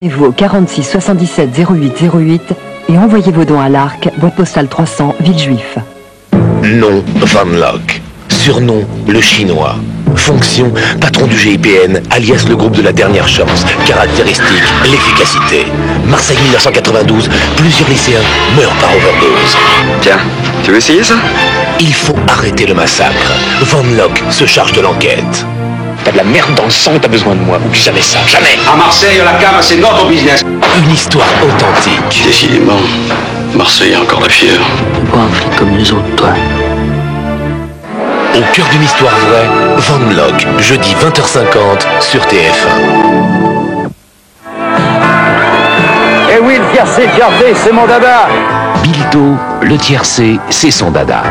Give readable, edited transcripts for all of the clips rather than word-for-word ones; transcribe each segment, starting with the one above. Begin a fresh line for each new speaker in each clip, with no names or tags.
Vous au 46 77 08 08 et envoyez vos dons à l'Arc, boîte postale 300, Villejuif.
Nom Van Lok. Surnom le Chinois. Fonction patron du GIPN, alias le groupe de la dernière chance. Caractéristique l'efficacité. Marseille 1992, plusieurs lycéens meurent par overdose.
Tiens, tu veux essayer ça?
Il faut arrêter le massacre. Van Lok se charge de l'enquête. T'as de la merde dans le sang, t'as besoin de moi. Oublie jamais ça, jamais.
À Marseille, la cave, c'est notre business.
Une histoire authentique.
Décidément, Marseille a encore la fièvre.
Pas un flic comme les autres, toi.
Au cœur d'une histoire vraie, Van Lok, jeudi 20h50 sur TF1.
Eh oui, le tiercé, c'est mon dada.
Bilito, le tiercé, c'est son dada.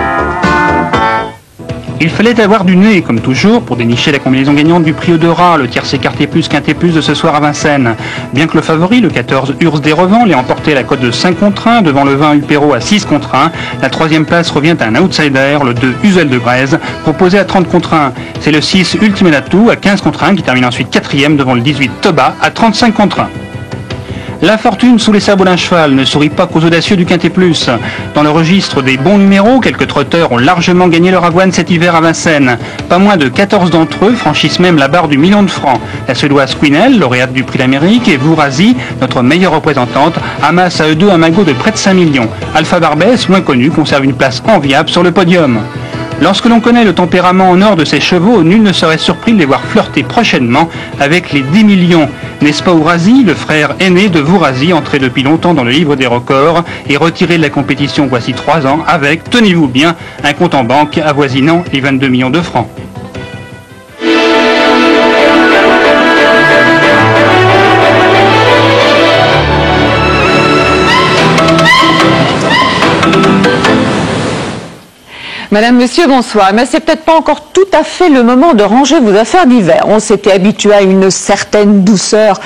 Il fallait avoir du nez, comme toujours, pour dénicher la combinaison gagnante du prix Eudora, le tiercé quartier plus quintet plus de ce soir à Vincennes. Bien que le favori, le 14 Urs des Revents, l'ait emporté à la cote de 5 contre 1, devant le 20 Upéro à 6 contre 1, la troisième place revient à un outsider, le 2 Uzel de Grèze, proposé à 30 contre 1. C'est le 6 Ultimatou à 15 contre 1 qui termine ensuite quatrième devant le 18 Toba à 35 contre 1. La fortune sous les sabots d'un cheval ne sourit pas qu'aux audacieux du Quintet Plus. Dans le registre des bons numéros, quelques trotteurs ont largement gagné leur avoine cet hiver à Vincennes. Pas moins de 14 d'entre eux franchissent même la barre du million de francs. La suédoise Quinel, lauréate du prix d'Amérique, et Vourazi, notre meilleure représentante, amassent à eux deux un magot de près de 5 millions. Alpha Barbès, moins connu, conserve une place enviable sur le podium. Lorsque l'on connaît le tempérament en or de ces chevaux, nul ne serait surpris de les voir flirter prochainement avec les 10 millions. N'est-ce pas Ourazi, le frère aîné de Vourazi, entré depuis longtemps dans le livre des records et retiré de la compétition voici 3 ans avec, tenez-vous bien, un compte en banque avoisinant les 22 millions de francs.
Madame, monsieur, bonsoir. Mais c'est peut-être pas encore tout à fait le moment de ranger vos affaires d'hiver. On s'était habitué à une certaine douceur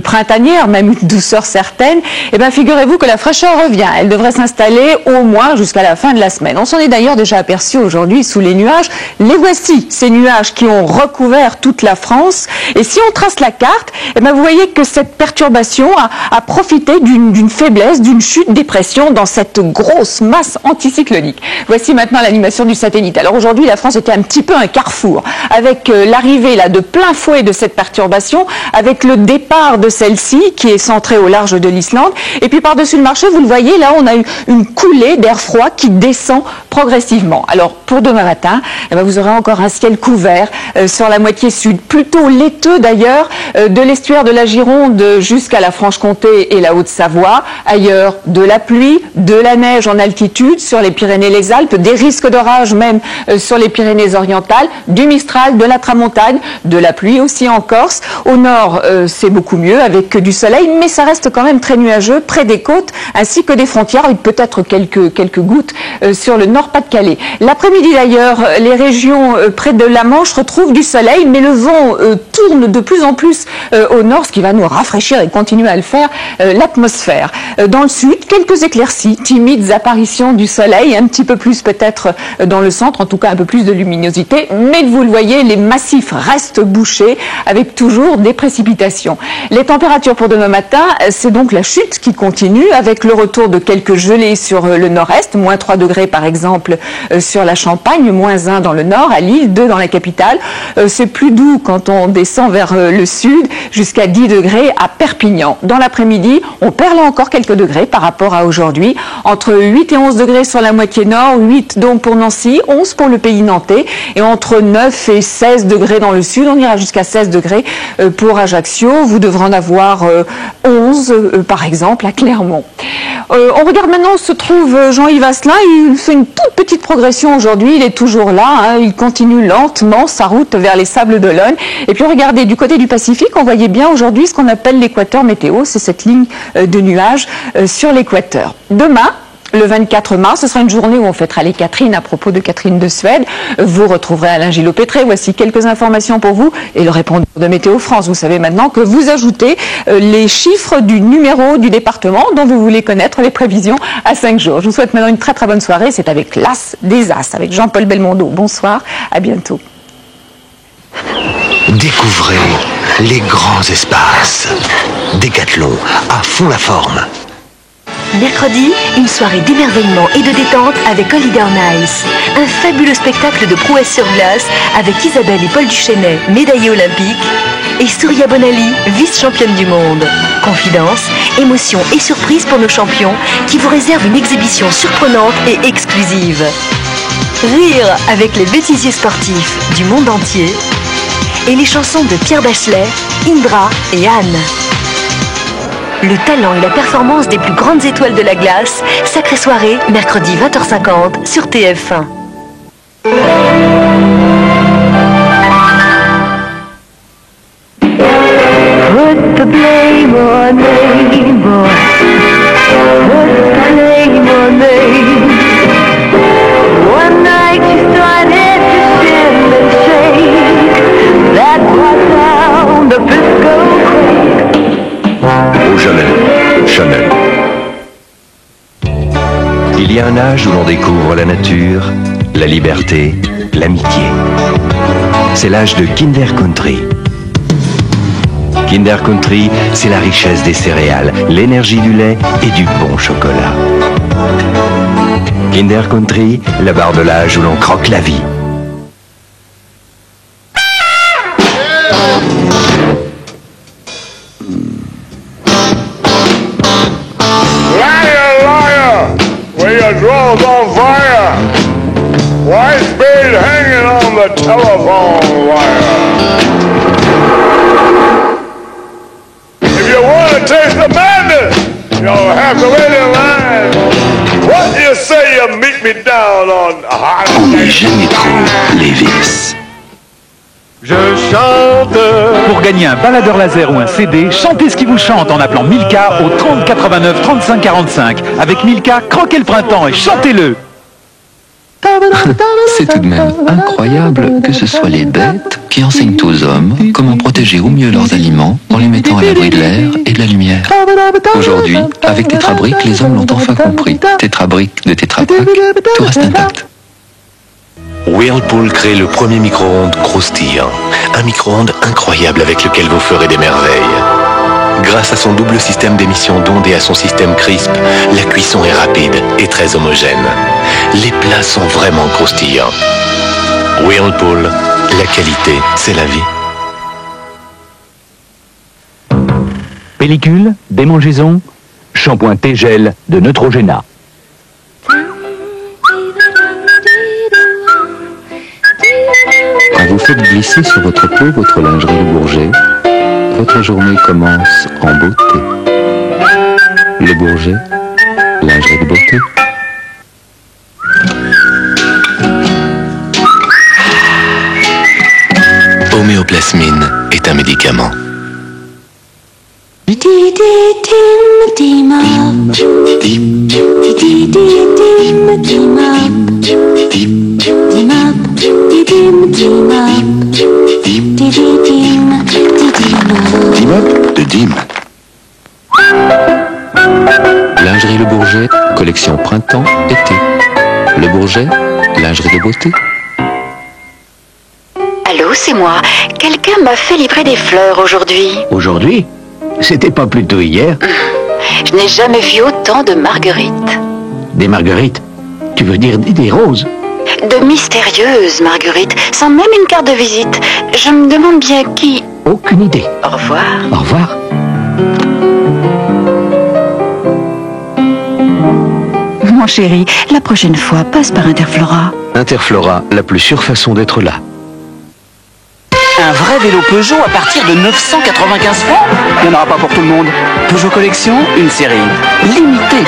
printanière, même une douceur certaine. Eh bien, figurez-vous que la fraîcheur revient. Elle devrait s'installer au moins jusqu'à la fin de la semaine. On s'en est d'ailleurs déjà aperçu aujourd'hui sous les nuages. Les voici, ces nuages qui ont recouvert toute la France. Et si on trace la carte, eh bien, vous voyez que cette perturbation a profité d'une faiblesse, d'une chute des pressions dans cette grosse masse anticyclonique. Voici maintenant l'animation du satellite. Alors aujourd'hui, la France était un petit peu un carrefour, avec l'arrivée là de plein fouet de cette perturbation, avec le départ de celle-ci qui est centrée au large de l'Islande, et puis par-dessus le marché, vous le voyez, là on a eu une coulée d'air froid qui descend progressivement. Alors pour demain matin, eh bien, vous aurez encore un ciel couvert sur la moitié sud, plutôt laiteux d'ailleurs, de l'estuaire de la Gironde jusqu'à la Franche-Comté et la Haute-Savoie. Ailleurs, de la pluie, de la neige en altitude sur les Pyrénées et les Alpes, des risques d'orage même sur les Pyrénées-Orientales, du Mistral, de la Tramontagne, de la pluie aussi en Corse. Au nord, c'est beaucoup mieux avec du soleil, mais ça reste quand même très nuageux près des côtes ainsi que des frontières, avec peut-être quelques gouttes sur le Nord-Pas-de-Calais. L'après-midi d'ailleurs, les régions près de la Manche retrouvent du soleil, mais le vent tourne de plus en plus au nord, ce qui va nous rafraîchir et continuer à le faire l'atmosphère. Dans le sud, quelques éclaircies, timides apparitions du soleil, un petit peu plus peut-être dans le centre, en tout cas un peu plus de luminosité, mais vous le voyez, les massifs restent bouchés avec toujours des précipitations. Les températures pour demain matin, c'est donc la chute qui continue avec le retour de quelques gelées sur le nord-est, moins 3 degrés par exemple sur la Champagne, moins 1 dans le nord, à Lille, 2 dans la capitale. C'est plus doux quand on descend vers le sud, jusqu'à 10 degrés à Perpignan. Dans l'après-midi, on perd là encore quelques degrés par rapport à aujourd'hui, entre 8 et 11 degrés sur la moitié nord, 8 donc pour Nancy, 11 pour le pays nantais, et entre 9 et 16 degrés dans le sud, on ira jusqu'à 16 degrés pour Ajaccio. Vous devrez en avoir 11 par exemple à Clermont. On regarde maintenant où se trouve Jean-Yves Asselin. Il fait une toute petite progression aujourd'hui, il est toujours là, hein. Il continue lentement sa route vers les Sables d'Olonne. Et puis regardez, du côté du Pacifique, on voyait bien aujourd'hui ce qu'on appelle l'équateur météo, c'est cette ligne de nuages sur l'équateur. Demain, le 24 mars, ce sera une journée où on fêtera les Catherine à propos de Catherine de Suède. Vous retrouverez Alain Gillot-Pétré. Voici quelques informations pour vous et le répondeur de Météo France. Vous savez maintenant que vous ajoutez les chiffres du numéro du département dont vous voulez connaître les prévisions à 5 jours. Je vous souhaite maintenant une très très bonne soirée. C'est avec l'As des As, avec Jean-Paul Belmondo. Bonsoir, à bientôt.
Découvrez les grands espaces. Décathlon. Décathlon, à fond la forme.
Mercredi, une soirée d'émerveillement et de détente avec Holiday on Ice. Un fabuleux spectacle de prouesse sur glace avec Isabelle et Paul Duchesnay, médaillés olympiques, et Surya Bonali, vice-championne du monde. Confidence, émotion et surprise pour nos champions qui vous réservent une exhibition surprenante et exclusive. Rire avec les bêtisiers sportifs du monde entier et les chansons de Pierre Bachelet, Indra et Anne. Le talent et la performance des plus grandes étoiles de la glace, sacrée soirée, mercredi 20h50 sur TF1.
Put the blame on me, boy. Put the blame on me. One night you started to dim and shake. That brought down the Frisco Quake.
Au Chanel. Il y a un âge où l'on découvre la nature, la liberté, l'amitié. C'est l'âge de Kinder Country. Kinder Country, c'est la richesse des céréales, l'énergie du lait et du bon chocolat. Kinder Country, la barre de l'âge où l'on croque la vie.
Drawers on fire. White spade hanging on the telephone wire. If you want to taste the madness, you'll have to wait in line. What do you say you meet me down on
On n'est jamais trop Lévis.
Je chante.
Pour gagner un baladeur laser ou un CD, chantez ce qui vous chante en appelant Milka au 30 89 35 45. Avec Milka, croquez le printemps et chantez-le.
C'est tout de même incroyable que ce soit les bêtes qui enseignent aux hommes comment protéger au mieux leurs aliments en les mettant à l'abri de l'air et de la lumière. Aujourd'hui, avec Tetra Brick, les hommes l'ont enfin compris. Tetra Brick de Tetra Pak, tout reste intact.
Whirlpool crée le premier micro-ondes croustillant. Un micro-ondes incroyable avec lequel vous ferez des merveilles. Grâce à son double système d'émission d'ondes et à son système crisp, la cuisson est rapide et très homogène. Les plats sont vraiment croustillants. Whirlpool, la qualité, c'est la vie.
Pellicule, démangeaison, shampoing T-Gel de Neutrogena.
Quand vous faites glisser sur votre peau votre lingerie Le Bourget, votre journée commence en beauté. Le Bourget, lingerie de beauté.
Homéoplasmine est un médicament.
Team-up de Dim. Lingerie Le Bourget, collection printemps-été. Le Bourget, lingerie de beauté.
Allô, c'est moi. Quelqu'un m'a fait livrer des fleurs aujourd'hui.
Aujourd'hui? C'était pas plutôt hier?
Je n'ai jamais vu autant de marguerites.
Des marguerites? Tu veux dire des roses?
De mystérieuses marguerites, sans même une carte de visite. Je me demande bien qui...
Aucune idée.
Au revoir.
Au revoir.
Mon chéri, la prochaine fois, passe par Interflora.
Interflora, la plus sûre façon d'être là.
Un vrai vélo Peugeot à partir de 995 francs? Il n'y en aura pas pour tout le monde. Peugeot Collection, une série limitée.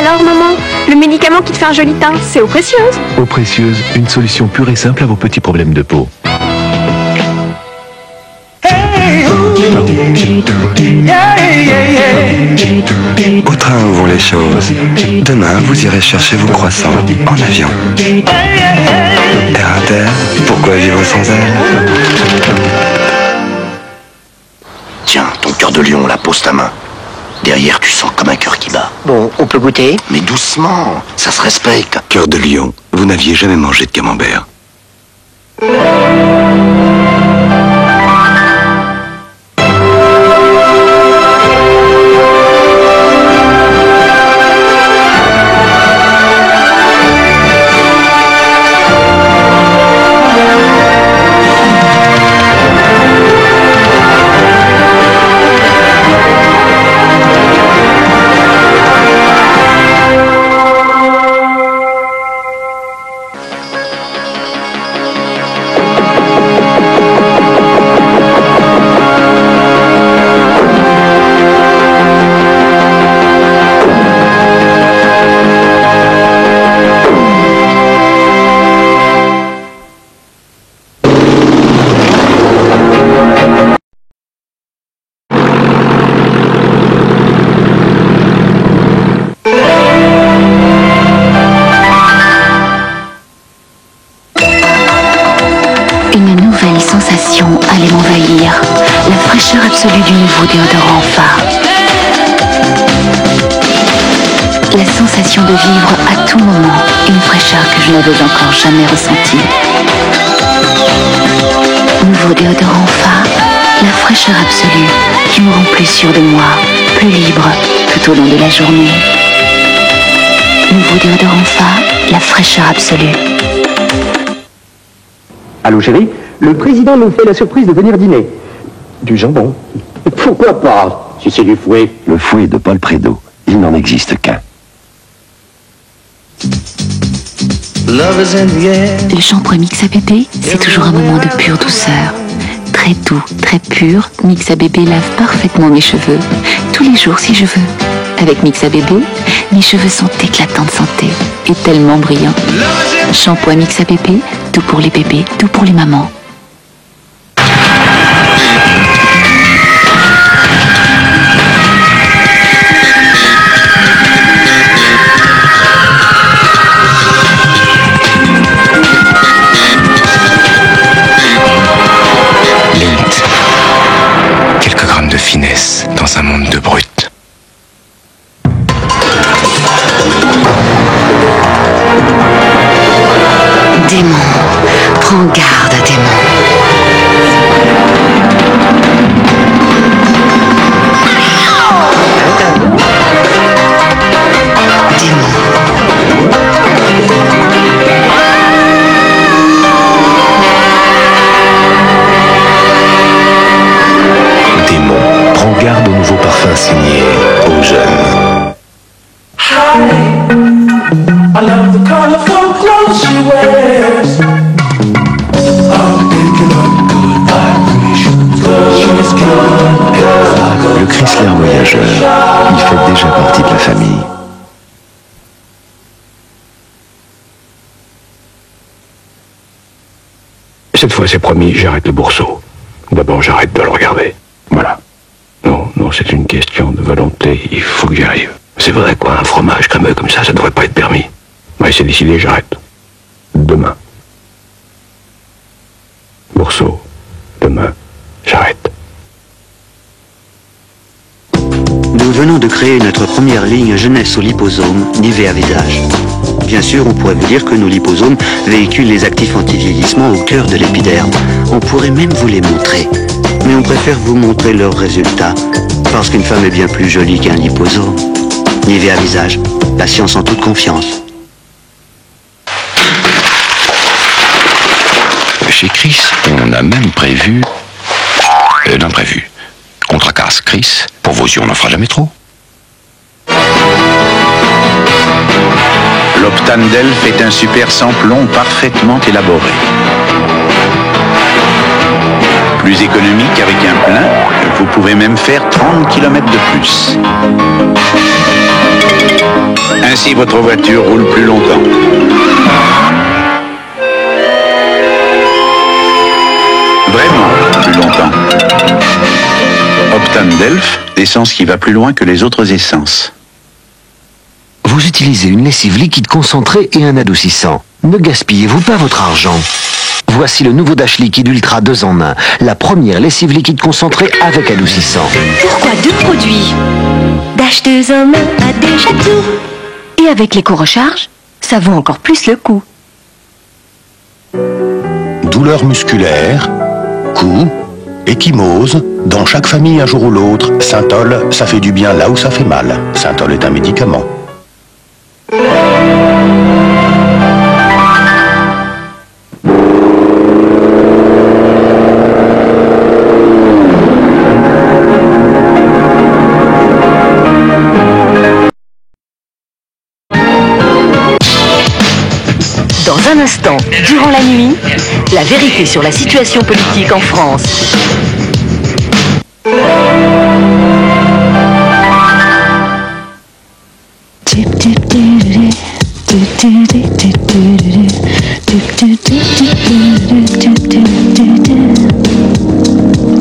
Alors maman, le médicament qui te fait un joli teint, c'est Eau Précieuse.
Eau Précieuse, une solution pure et simple à vos petits problèmes de peau.
Au train où vont les choses. Demain, vous irez chercher vos croissants en avion. Terre à terre, pourquoi vivre sans elle?
Tiens, ton cœur de lion, là, pose ta main. Derrière, tu sens comme un cœur qui bat.
Bon, on peut goûter?
Mais doucement, ça se respecte.
Cœur de lion, vous n'aviez jamais mangé de camembert.
démon allait m'envahir, la fraîcheur absolue du nouveau déodorant Fa. La sensation de vivre à tout moment une fraîcheur que je n'avais encore jamais ressentie. Nouveau déodorant Fa, la fraîcheur absolue qui me rend plus sûre de moi, plus libre tout au long de la journée. Nouveau déodorant Fa, la fraîcheur absolue.
Allô chérie, le président nous fait la surprise de venir dîner. Du jambon. Pourquoi pas, si c'est du fouet.
Le fouet de Paul Prédo, il n'en existe qu'un.
Le shampoing Mix à bébé, c'est toujours un moment de pure douceur. Très doux, très pur, Mix à bébé lave parfaitement mes cheveux, tous les jours si je veux. Avec Mix à bébé, mes cheveux sont éclatants de santé et tellement brillants. Shampoing Mix à bébé, tout pour les bébés, tout pour les mamans.
Quelques grammes de finesse dans un monde de brut.
Démon, prends garde, démon.
Démon, prends garde au nouveau parfum signé aux jeunes.
I love the colorful clothes she wears. I'm picking up good vibrations. She's good.
Le Chrysler Voyageur, il fait déjà partie de la famille.
Cette fois, c'est promis, j'arrête le bourseau. D'abord, j'arrête de le regarder. Voilà. Non, c'est une question de volonté. Il faut que j'y arrive. C'est vrai, quoi, un fromage crémeux comme ça devrait pas être permis. Ouais, c'est décidé, j'arrête. Demain. Bourseau. Demain, j'arrête.
Nous venons de créer notre première ligne jeunesse au liposome, Nivea Visage. Bien sûr, on pourrait vous dire que nos liposomes véhiculent les actifs anti-vieillissement au cœur de l'épiderme. On pourrait même vous les montrer. Mais on préfère vous montrer leurs résultats, parce qu'une femme est bien plus jolie qu'un liposome. Nivea Visage, la science en toute confiance.
Chez Chris, on a même prévu l'imprévu. On tracasse Chris, pour vos yeux on n'en fera jamais trop.
L'Optandelf est un super samplon parfaitement élaboré. Plus économique avec un plein, vous pouvez même faire 30 km de plus. Ainsi votre voiture roule plus longtemps. Vraiment plus longtemps. Optandelf, l'essence qui va plus loin que les autres essences.
Vous utilisez une lessive liquide concentrée et un adoucissant. Ne gaspillez-vous pas votre argent. Voici le nouveau Dash Liquide Ultra 2 en 1, la première lessive liquide concentrée avec adoucissant.
Pourquoi deux produits? Dash 2 en 1 a déjà tout. Et avec l'éco-recharge, ça vaut encore plus le coup.
Douleurs musculaires, coups, échymose, dans chaque famille un jour ou l'autre, Synthol, ça fait du bien là où ça fait mal. Synthol est un médicament.
Dans un instant, durant la nuit, la vérité sur la situation politique en France.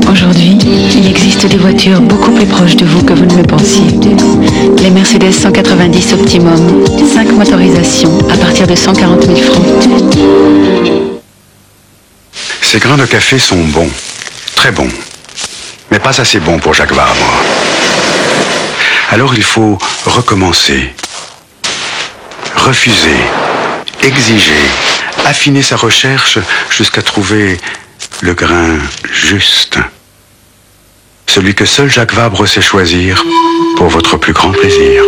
Aujourd'hui, il existe des voitures beaucoup plus proches de vous que vous ne le pensiez. Les Mercedes 190 Optimum, 5 motorisations à partir de 140 000 francs.
Ces grains de café sont bons.
Très bon. Mais pas assez bon pour Jacques Vabre. Alors il faut recommencer. Refuser. Exiger. Affiner sa recherche jusqu'à trouver le grain juste. Celui que seul Jacques Vabre sait choisir pour votre plus grand plaisir.